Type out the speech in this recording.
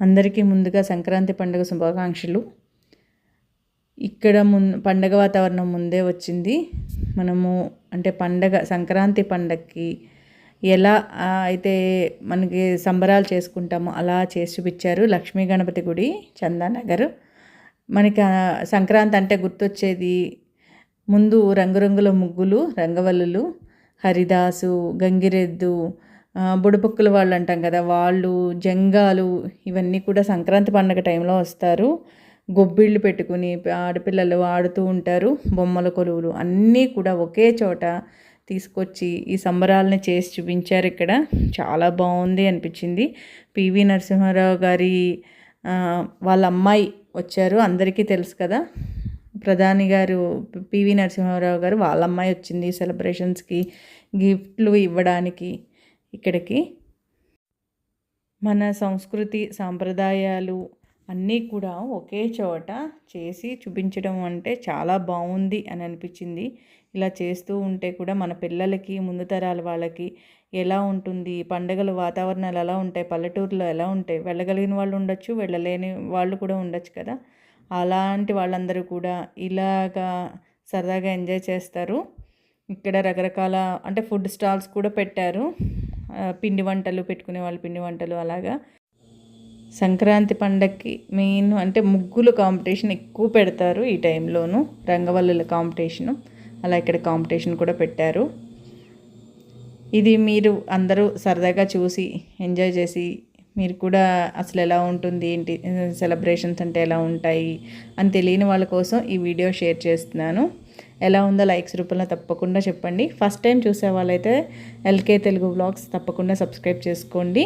అందరికీ ముందుగా సంక్రాంతి పండుగ శుభాకాంక్షలు. ఇక్కడ పండగ వాతావరణం ముందే వచ్చింది. మనము అంటే సంక్రాంతి పండగకి ఎలా అయితే మనకి సంబరాలు చేసుకుంటామో అలా చేసి చూపించారు. లక్ష్మీ గణపతి గుడి, చందానగర్. మనకి సంక్రాంతి అంటే గుర్తొచ్చేది ముందు రంగురంగుల ముగ్గులు, రంగవల్లులు, హరిదాసు, గంగిరెద్దు, బుడబుక్కుల వాళ్ళు అంటాం కదా, వాళ్ళు, జంగాలు, ఇవన్నీ కూడా సంక్రాంతి పండుగ టైంలో వస్తారు. గొబ్బిళ్ళు పెట్టుకుని ఆడపిల్లలు ఆడుతూ ఉంటారు. బొమ్మల కొలువులు అన్నీ కూడా ఒకే చోట తీసుకొచ్చి ఈ సంబరాలని చేసి చూపించారు. ఇక్కడ చాలా బాగుంది అనిపించింది. పివి నరసింహారావు గారి వాళ్ళ అమ్మాయి వచ్చారు, అందరికీ తెలుసు కదా. ప్రధాని గారు పివి నరసింహారావు గారు వాళ్ళ అమ్మాయి వచ్చింది సెలబ్రేషన్స్కి గిఫ్ట్లు ఇవ్వడానికి ఇక్కడికి. మన సంస్కృతి సాంప్రదాయాలు అన్నీ కూడా ఒకే చోట చేసి చూపించడం అంటే చాలా బాగుంది అని అనిపించింది. ఇలా చేస్తూ ఉంటే కూడా మన పిల్లలకి, ముందు తరాల వాళ్ళకి ఎలా ఉంటుంది, పండుగల వాతావరణాలు ఎలా ఉంటాయి, పల్లెటూరులో ఎలా ఉంటాయి, వెళ్ళగలిగిన వాళ్ళు ఉండొచ్చు, వెళ్ళలేని వాళ్ళు కూడా ఉండొచ్చు కదా. అలాంటి వాళ్ళందరూ కూడా ఇలాగా సరదాగా ఎంజాయ్ చేస్తారు. ఇక్కడ రకరకాల అంటే ఫుడ్ స్టాల్స్ కూడా పెట్టారు. పిండి వంటలు పెట్టుకునే వాళ్ళు పిండి వంటలు అలాగా. సంక్రాంతి పండగకి మెయిన్ అంటే ముగ్గులు కాంపిటీషన్ ఎక్కువ పెడతారు ఈ టైంలోను, రంగవల్లుల కాంపిటీషను. అలా ఇక్కడ కాంపిటీషన్ కూడా పెట్టారు. ఇది మీరు అందరూ సరదాగా చూసి ఎంజాయ్ చేసి మీరు కూడా అసలు ఎలా ఉంటుంది, ఏంటి సెలబ్రేషన్స్ అంటే ఎలా ఉంటాయి అని తెలియని వాళ్ళ కోసం ఈ వీడియో షేర్ చేస్తున్నాను. ఎలా ఉందో లైక్స్ రూపంలో తప్పకుండా చెప్పండి. ఫస్ట్ టైం చూసే వాళ్ళైతే ఎల్కే తెలుగు వ్లాగ్స్ తప్పకుండా సబ్స్క్రైబ్ చేసుకోండి.